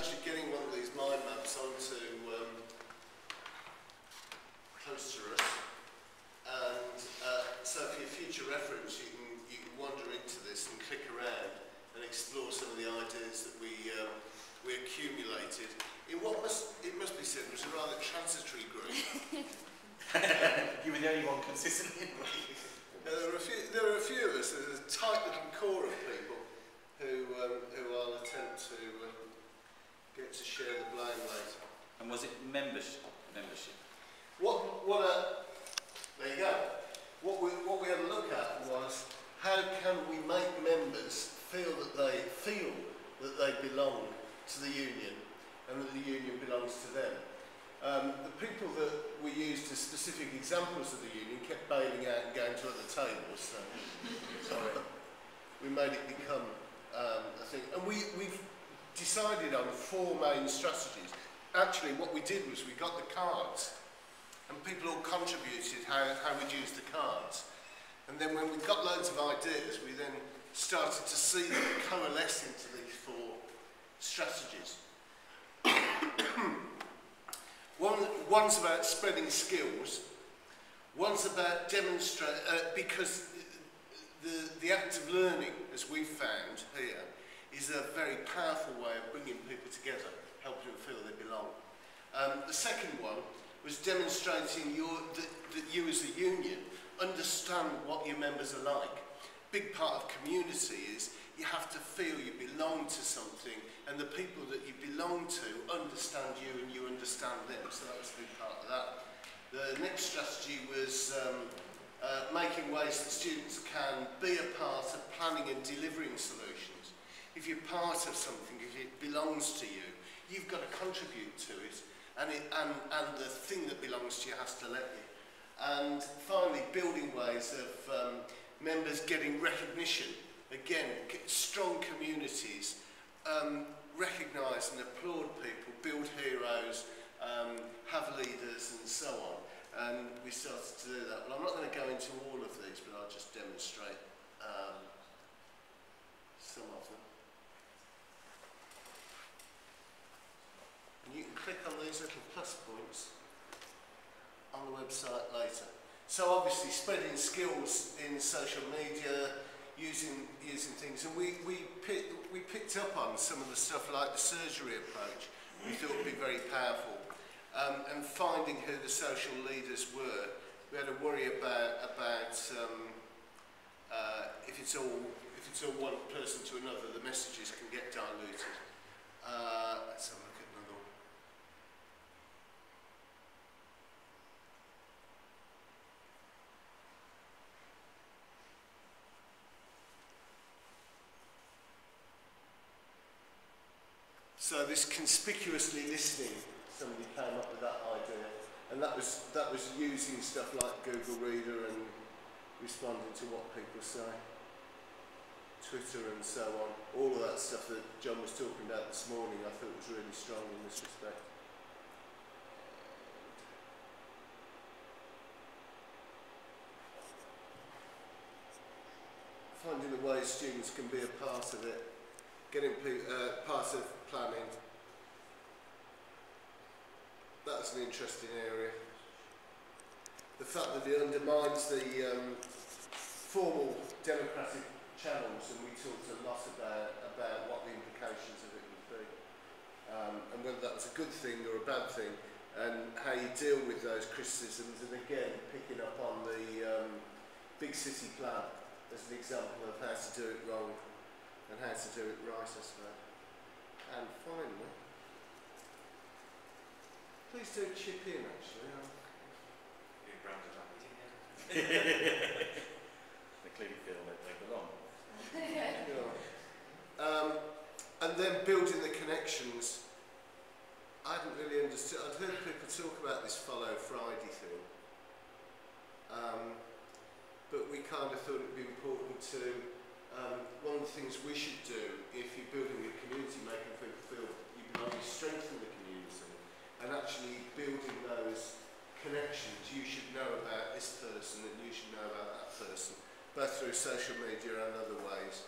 actually getting one of these mind maps onto Posterous, and so for your future reference, you can wander into this and click around and explore some of the ideas that we accumulated in what it must be said was a rather transitory group. You were the only one consistently. There are a few of us. There's a tight little core of people who I'll attempt to get to share the blame later. And was it membership? There you go. What we had a look at was how can we make members feel that they belong to the union and that the union belongs to them. The people that we used as specific examples of the union kept bailing out and going to other tables, so sorry. We made it become a thing. And we've decided on 4 main strategies. Actually, what we did was we got the cards, and people all contributed how we'd use the cards. And then when we got loads of ideas, we then started to see them coalesce into these 4 strategies. One's about spreading skills, one's about demonstrating, because the act of learning, as we've found here, is a very powerful way of bringing people together, helping them feel they belong. The second one was demonstrating that you as a union understand what your members are like. Big part of community is you have to feel you belong to something, and the people that you belong to understand you and you understand them, so that was a big part of that. The next strategy was making ways that students can be a part of planning and delivering solutions. If you're part of something, if it belongs to you, you've got to contribute to it, and the thing that belongs to you has to let you. And finally, building ways of members getting recognition. Again, strong communities recognise and applaud people, build heroes, have leaders and so on. And we started to do that. But I'm not going to go into all of these, but I'll just demonstrate some of them. And you can click on these little plus points on the website later. So obviously spreading skills in social media, using things, and we picked up on some of the stuff like the surgery approach. We thought would be very powerful, and finding who the social leaders were. We had to worry about if it's all one person to another, the messages can get diluted. Let's have a look at another one. So this conspicuously listening, somebody came up with that idea, and that was using stuff like Google Reader and responding to what people say, Twitter and so on. All of that stuff that John was talking about this morning, I thought was really strong in this respect. Finding the ways students can be a part of it, getting part of planning. That's an interesting area. The fact that it undermines the formal democratic channels, and we talked a lot about what the implications of it would be, and whether that was a good thing or a bad thing, and how you deal with those criticisms, and again picking up on the big city plan as an example of how to do it wrong and how to do it right, I suppose. And finally, please do chip in, actually. They clearly feel that they belong. Yeah. And then building the connections. I hadn't really understood. I'd heard people talk about this Follow Friday thing. But we kind of thought it would be important to, one of the things we should do if you're building a community, making people feel you belong, is strengthen the community, and actually building those connections. You should know about this person and you should know about that person, both through social media and other ways.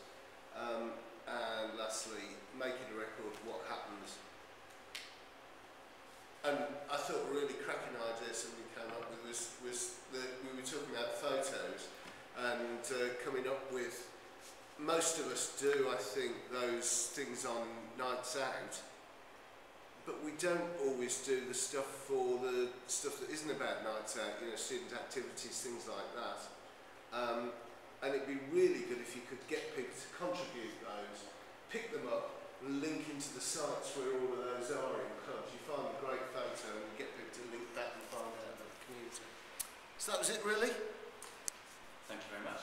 And lastly, making a record of what happens coming up with. Most of us do, I think, those things on nights out, but we don't always do the stuff for the stuff that isn't about nights out, you know, student activities, things like that. And it'd be really good if you could get people to contribute those, pick them up, link into the sites where all of those are in clubs. You find a great photo and you get people to link back and find out about the community. So that was it, really. Thank you very much.